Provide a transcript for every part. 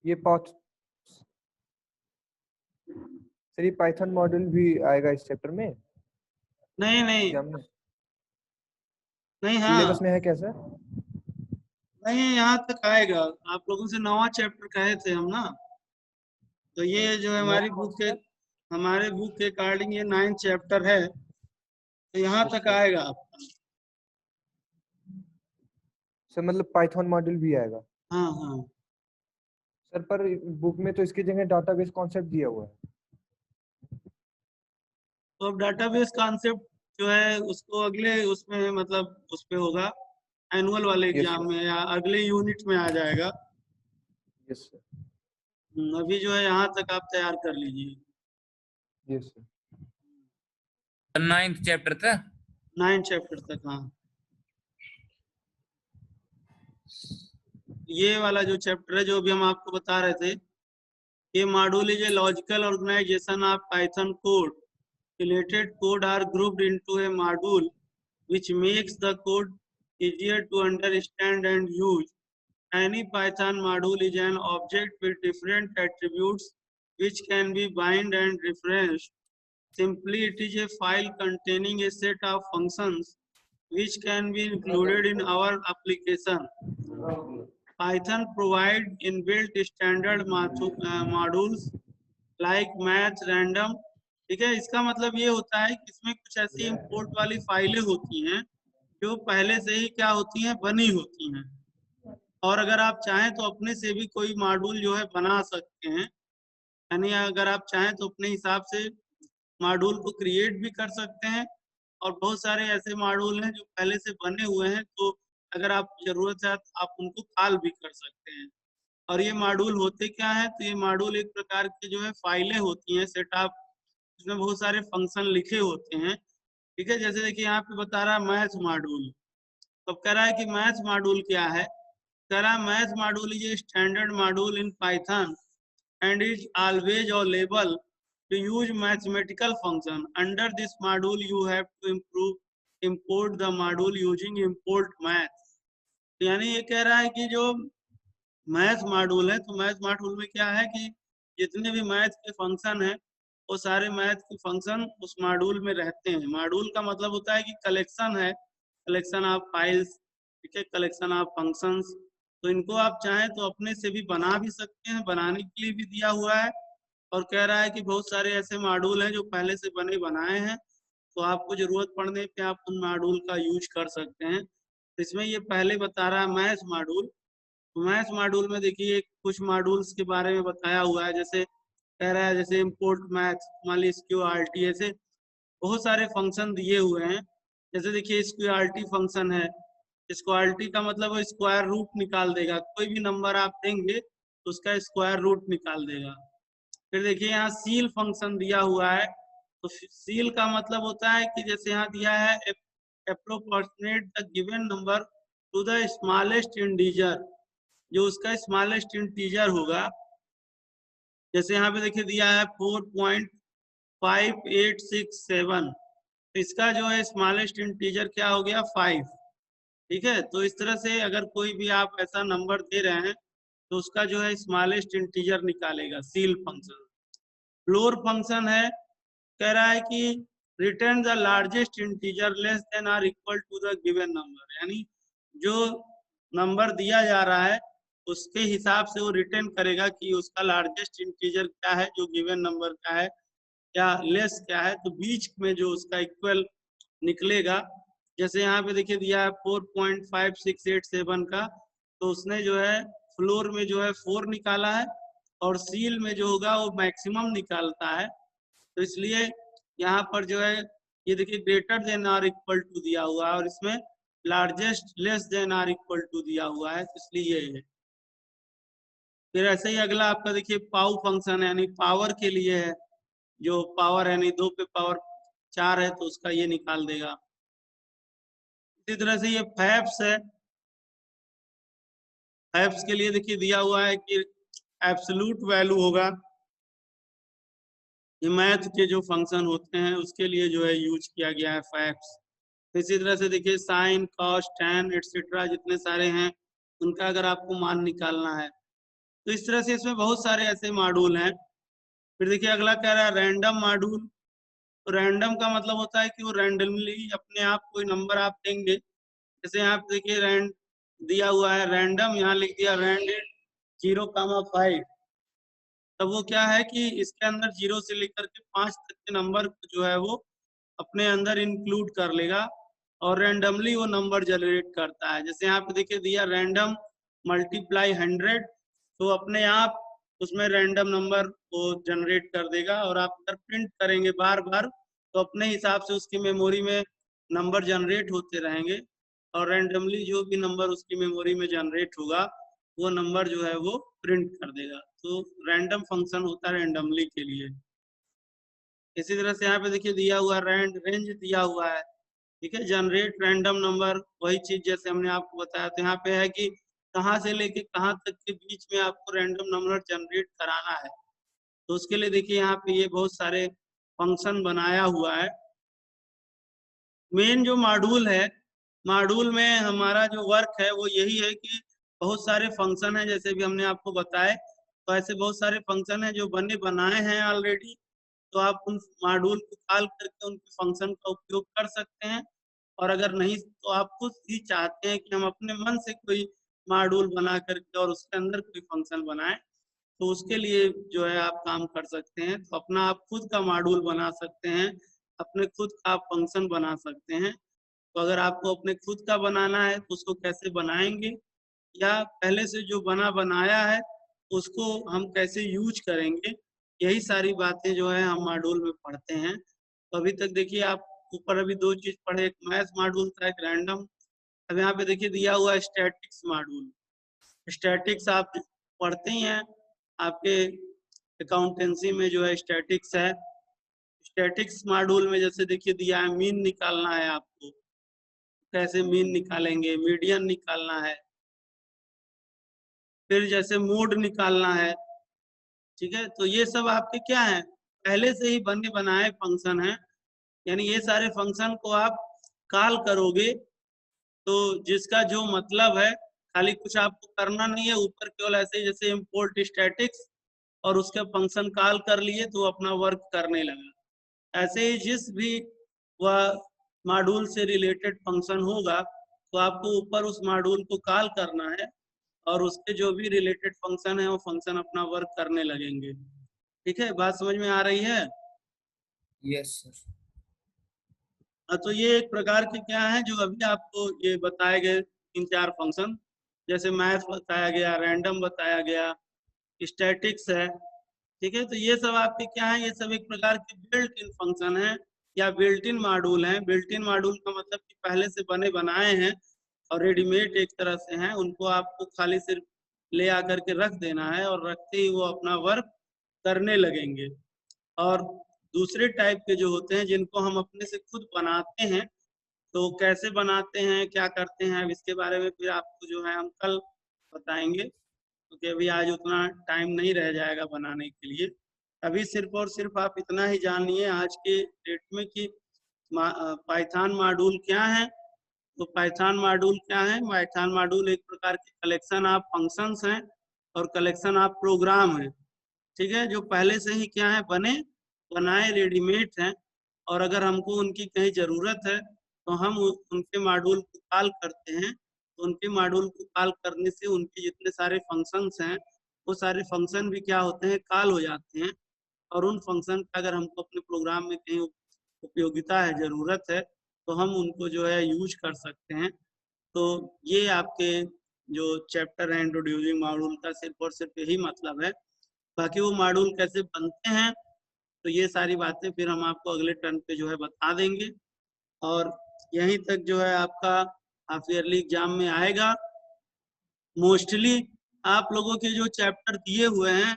ये path sir, ये Python module भी आएगा इस चैप्टर में नहीं नहीं एग्जाम में? नहीं, सिलेबस हाँ में है क्या सर? नहीं, यहाँ तक आएगा। आप लोगों से 9वां चैप्टर कहे थे हम ना, तो ये जो है नो हमारे बुक के अकॉर्डिंग ये 9th चैप्टर है, तो यहाँ यस तक सर। आएगा आपका। सर मतलब पाइथन मॉड्यूल भी आएगा हाँ हाँ, सर, पर बुक में तो इसकी जगह डाटाबेस कॉन्सेप्ट दिया हुआ है। तो अब डाटाबेस कॉन्सेप्ट जो है उसको अगले उसमें मतलब उस पे होगा, एनुअल वाले यस एग्जाम सर। में या अगले यूनिट में आ जाएगा। Yes sir. अभी जो है यहाँ तक आप तैयार कर लीजिए। Yes sir. 9th चैप्टर था। 9th चैप्टर तक, हाँ। ये वाला जो चैप्टर है जो अभी हम आपको बता रहे थे, ये module is a logical organisation of Python code. Related code are grouped into a module which makes the code easier to understand and use. Any Python module is an object with different attributes which can be bind and referenced. Simply, it is a file containing a set of functions which can be included in our application. Python provides inbuilt standard modules like math, random। ठीक है, इसका मतलब ये होता है कि इसमें कुछ ऐसी इंपोर्ट वाली फाइलें होती हैं जो पहले से ही क्या होती हैं, बनी होती हैं। और अगर आप चाहें तो अपने से भी कोई मॉड्यूल जो है बना सकते हैं, यानी अगर आप चाहें तो अपने हिसाब से मॉड्यूल को क्रिएट भी कर सकते हैं। और बहुत सारे ऐसे मॉड्यूल हैं जो पहले से बने हुए हैं, तो अगर आप जरूरत है तो आप उनको कॉल भी कर सकते हैं। और ये मॉड्यूल होते क्या है, तो ये मॉड्यूल एक प्रकार की जो है फाइलें होती हैं, सेट ऑफ, इसमें बहुत सारे फंक्शन लिखे होते हैं। ठीक है, जैसे देखिए यहाँ पे बता रहा है मैथ मॉड्यूल। तो कह रहा है कि मैथ मॉड्यूल क्या है, कह रहा है math module is a standard module in Python and is always available to use mathematical function. Under this module, you have to import the module using import math। यानी ये कह रहा है कि जो मैथ मॉड्यूल है, तो मैथ मॉड्यूल में क्या है कि जितने भी मैथ के फंक्शन है वो सारे मैथ के फंक्शन उस मॉड्यूल में रहते हैं। मॉड्यूल का मतलब होता है कि कलेक्शन है, कलेक्शन ऑफ फाइल्स, ठीक है, कलेक्शन ऑफ फंक्शंस। तो इनको आप चाहें तो अपने से भी बना भी सकते हैं, बनाने के लिए भी दिया हुआ है। और कह रहा है कि बहुत सारे ऐसे मॉड्यूल हैं जो पहले से बने बनाए हैं, तो आपको जरूरत पड़ने पे आप उन मॉड्यूल का यूज कर सकते हैं। तो इसमें ये पहले बता रहा है मैथ मॉड्यूल। मैथ मॉड्यूल में देखिए कुछ मॉड्यूल्स के बारे में बताया हुआ है, जैसे कह रहा है जैसे इम्पोर्ट मैथ, मान ली स्क्यूआरटी, ऐसे बहुत सारे फंक्शन दिए हुए हैं। जैसे देखिए स्क्यूआरटी फंक्शन है, स्क्वायरटी का मतलब वो स्क्वायर रूट निकाल देगा, कोई भी नंबर आप देंगे तो उसका स्क्वायर रूट निकाल देगा। फिर देखिए यहाँ सील फंक्शन दिया हुआ है, तो सील का मतलब होता है कि जैसे यहाँ दिया है proportionate the given number to the smallest integer, जो उसका स्मॉलेस्ट इंटीजर होगा। जैसे यहाँ पे देखिए दिया है 4.5867, तो इसका जो है स्मॉलेस्ट इंटीजर क्या हो गया, 5। ठीक है, तो इस तरह से अगर कोई भी आप ऐसा नंबर दे रहे हैं तो उसका जो है स्मॉलेस्ट इंटीजर निकालेगा सील फंक्शन। फ्लोर फंक्शन है, कह रहा है कि return the largest integer less than or equal to the given number, यानी जो नंबर दिया जा रहा है उसके हिसाब से वो रिटर्न करेगा कि उसका लार्जेस्ट इंटीजर क्या है जो गिवन नंबर का है, क्या लेस क्या है, तो बीच में जो उसका इक्वल निकलेगा। जैसे यहाँ पे देखिए दिया है 4.5687 का, तो उसने जो है फ्लोर में जो है 4 निकाला है, और सील में जो होगा वो मैक्सिमम निकालता है। तो इसलिए यहाँ पर जो है ये देखिए greater than or equal to दिया हुआ है, और इसमें largest less than or equal to दिया हुआ है, तो इसलिए ये है। फिर ऐसे ही अगला आपका देखिए पाव फंक्शन है, यानी पावर के लिए है, जो पावर यानी 2 पे पावर 4 है तो उसका ये निकाल देगा। इसी तरह से ये फैप्स है, फैप्स के लिए देखिए दिया हुआ है कि एब्सोल्यूट वैल्यू होगा, ये मैथ के जो फंक्शन होते हैं उसके लिए जो है यूज किया गया है फैप्स। इसी तरह से देखिए साइन, कॉस, टैन एटसेट्रा जितने सारे हैं उनका अगर आपको मान निकालना है तो इस तरह से इसमें बहुत सारे ऐसे मॉड्यूल हैं। फिर देखिए अगला कह रहा है रैंडम मॉड्यूल। तो रैंडम का मतलब होता है कि वो रैंडमली अपने आप कोई नंबर आप देंगे। जैसे यहाँ पे देखिए रैंड दिया हुआ है रैंडम, यहाँ लिख दिया रैंडेड 0,5। तब वो क्या है कि इसके अंदर 0 से लेकर के 5 तक के नंबर जो है वो अपने अंदर इंक्लूड कर लेगा और रैंडमली वो नंबर जनरेट करता है। जैसे यहाँ पे देखिए दिया रैंडम मल्टीप्लाई 100, तो अपने आप उसमें रैंडम नंबर को जनरेट कर देगा और आप अगर प्रिंट करेंगे बार बार तो अपने हिसाब से उसकी मेमोरी में नंबर जनरेट होते रहेंगे और रैंडमली जो भी नंबर उसकी मेमोरी में जनरेट होगा वो नंबर जो है वो प्रिंट कर देगा। तो रैंडम फंक्शन होता है रैंडमली के लिए। इसी तरह से यहाँ पे देखिए दिया हुआ रेंज दिया हुआ है, ठीक है, जनरेट रैंडम नंबर, वही चीज जैसे हमने आपको बताया। तो यहाँ पे है कि कहाँ से लेके कहाँ तक के बीच में आपको रैंडम नंबर जनरेट कराना है। तो उसके लिए देखिए यहाँ पे ये बहुत सारे फंक्शन बनाया हुआ है। मेन जो मॉड्यूल है, मॉड्यूल में हमारा जो वर्क है वो यही है कि बहुत सारे फंक्शन है जैसे भी हमने आपको बताए। तो ऐसे बहुत सारे फंक्शन है जो बनाए हैं ऑलरेडी। तो आप उन मॉड्यूल को कॉल करके उनके फंक्शन का उपयोग कर सकते हैं। और अगर नहीं तो आप खुद ही चाहते हैं कि हम अपने मन से कोई मॉड्यूल बना करके और उसके अंदर कोई फंक्शन बनाएं, तो उसके लिए जो है आप काम कर सकते हैं। तो अपना आप खुद का मॉड्यूल बना सकते हैं, अपने खुद का आप फंक्शन बना सकते हैं। तो अगर आपको अपने खुद का बनाना है तो उसको कैसे बनाएंगे, या पहले से जो बनाया है उसको हम कैसे यूज करेंगे, यही सारी बातें जो है हम मॉड्यूल में पढ़ते हैं। तो अभी तक देखिए आप ऊपर अभी दो चीज पढ़े, एक मैथ मॉड्यूल था, एक रैंडम। अब यहाँ पे देखिए दिया हुआ है स्टैटिक्स मॉड्यूल। स्टैटिक्स आप पढ़ते ही हैं, आपके अकाउंटेंसी में जो है स्टैटिक्स है। स्टैटिक्स मॉड्यूल में जैसे देखिए दिया है मीन निकालना है आपको, कैसे मीन निकालेंगे, मीडियन निकालना है, फिर जैसे मोड निकालना है, ठीक है। तो ये सब आपके क्या है, पहले से ही बने बनाए फंक्शन है। यानी ये सारे फंक्शन को आप कॉल करोगे तो जिसका जो मतलब है, खाली कुछ आपको करना नहीं है, ऊपर केवल ऐसे ही जैसे इम्पोर्ट स्टैटिक्स और उसके फंक्शन कॉल कर लिए तो अपना वर्क करने लगा। ऐसे ही जिस भी वह मॉड्यूल से रिलेटेड फंक्शन होगा तो आपको ऊपर उस मॉड्यूल को कॉल करना है और उसके जो भी रिलेटेड फंक्शन है वो फंक्शन अपना वर्क करने लगेंगे। ठीक है, बात समझ में आ रही है? Yes sir. तो ये एक प्रकार के क्या है जो अभी आपको ये बताए गए 3-4 फंक्शन, जैसे मैथ बताया गया, रैंडम बताया गया, स्टैटिक्स है, ठीक है। तो ये सब आपके क्या है, ये सब एक प्रकार के बिल्ट इन फंक्शन है या बिल्ट इन मॉड्यूल है। बिल्ट इन मॉड्यूल का मतलब कि पहले से बने बनाए हैं और रेडीमेड एक तरह से हैं, उनको आपको खाली सिर्फ ले आकर के रख देना है और रखते ही वो अपना वर्क करने लगेंगे। और दूसरे टाइप के जो होते हैं जिनको हम अपने से खुद बनाते हैं, तो कैसे बनाते हैं, क्या करते हैं, अब इसके बारे में फिर आपको जो है हम कल बताएंगे, क्योंकि अभी आज उतना टाइम नहीं रह जाएगा बनाने के लिए। अभी सिर्फ और सिर्फ आप इतना ही जानिए आज के डेट में कि पाइथन मॉड्यूल क्या है। तो पाइथन मॉड्यूल क्या है, पाइथन मॉड्यूल एक प्रकार के कलेक्शन ऑफ फंक्शंस हैं और कलेक्शन ऑफ प्रोग्राम है, ठीक है, जो पहले से ही क्या है बनाए रेडीमेड हैं। और अगर हमको उनकी कहीं जरूरत है तो हम उनके मॉड्यूल को कॉल करते हैं। तो उनके मॉड्यूल को कॉल करने से उनके जितने सारे फंक्शंस हैं वो सारे फंक्शन भी क्या होते हैं, कॉल हो जाते हैं। और उन फंक्शन का अगर हमको अपने प्रोग्राम में कहीं उपयोगिता है, जरूरत है, तो हम उनको जो है यूज कर सकते हैं। तो ये आपके जो चैप्टर है इंट्रोड्यूसिंग मॉड्यूल का सिर्फ और सिर्फ यही मतलब है। बाकी वो मॉड्यूल कैसे बनते हैं तो ये सारी बातें फिर हम आपको अगले टर्न पे जो है बता देंगे। और यहीं तक जो है आपका हाफ ईयरली एग्जाम में आएगा। मोस्टली आप लोगों के जो चैप्टर दिए हुए हैं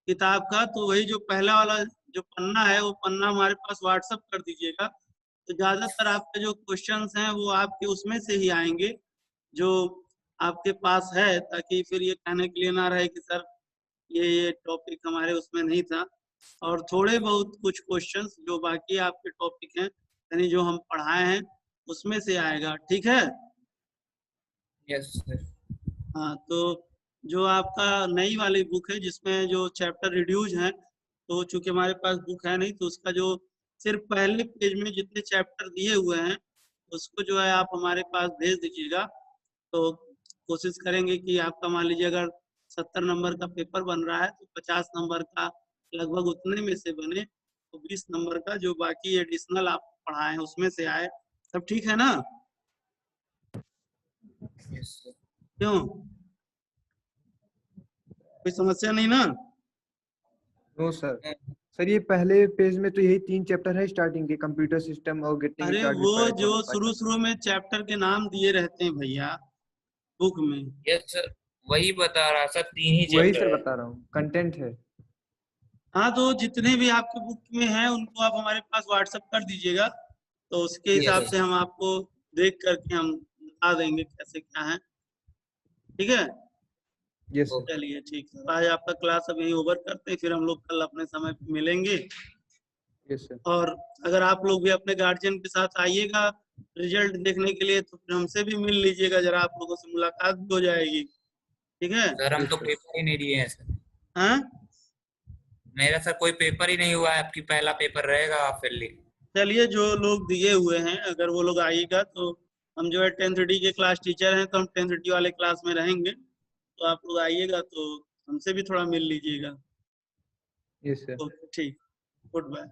किताब का, तो वही जो पहला वाला जो पन्ना है वो पन्ना हमारे पास व्हाट्सएप कर दीजिएगा। तो ज्यादातर आपके जो क्वेश्चंस हैं वो आपके उसमें से ही आएंगे जो आपके पास है, ताकि फिर ये कहने के लिए ना रहे कि सर ये टॉपिक हमारे उसमें नहीं था। और थोड़े बहुत कुछ क्वेश्चंस जो बाकी आपके टॉपिक हैं यानी जो हम पढ़ाए हैं उसमें से आएगा, ठीक है। Yes sir. हाँ, तो जो आपका नई वाली बुक है जिसमें जो चैप्टर रिड्यूज हैं, तो चूंकि हमारे पास बुक है नहीं, तो उसका जो सिर्फ पहले पेज में जितने चैप्टर दिए हुए हैं उसको जो है आप हमारे पास भेज दीजिएगा। तो कोशिश करेंगे कि आपका मान लीजिए अगर 70 नंबर का पेपर बन रहा है तो 50 नंबर का लगभग उतने में से बने, तो 20 नंबर का जो बाकी एडिशनल आप पढ़ाए उसमें से आए। सब ठीक है ना? Yes, sir. क्यों, कोई समस्या नहीं ना? No sir. सर ये पहले पेज में तो यही 3 चैप्टर है स्टार्टिंग के, कंप्यूटर सिस्टम और गेटिंग अरे स्टार्ट वो विद जो पाइथन। शुरू में चैप्टर के नाम दिए रहते हैं भैया बुक में। Yes, sir. वही बता रहा सर, 3 ही वही चैप्टर सर है। बता रहा हूँ, कंटेंट है। हाँ, तो जितने भी आपके बुक में हैं उनको आप हमारे पास व्हाट्सएप कर दीजिएगा, तो उसके Yes, हिसाब sir. से हम आपको देख करके हम बता देंगे कैसे क्या है। ठीक है, यस सर। चलिए ठीक है, आज आपका क्लास अब यहीं ओवर करते हैं, फिर हम लोग कल अपने समय पे मिलेंगे। Yes sir. और अगर आप लोग भी अपने गार्जियन के साथ आइएगा रिजल्ट देखने के लिए, तो फिर हमसे भी मिल लीजिएगा, जरा आप लोगों से मुलाकात भी हो जाएगी। ठीक है? सर हम Yes, तो sir. पेपर ही नहीं दिए हैं सर। हाँ, मेरा सर कोई पेपर ही नहीं हुआ है, आपकी पहला पेपर रहेगा, आप फिर लिख। चलिए जो लोग दिए हुए हैं अगर वो लोग आइएगा तो हम जो है 10th डी के क्लास टीचर हैं, तो हम 10th डी वाले क्लास में रहेंगे, तो आप लोग आइएगा तो हमसे भी थोड़ा मिल लीजिएगा। Yes sir. ओके, ठीक, गुड बाय।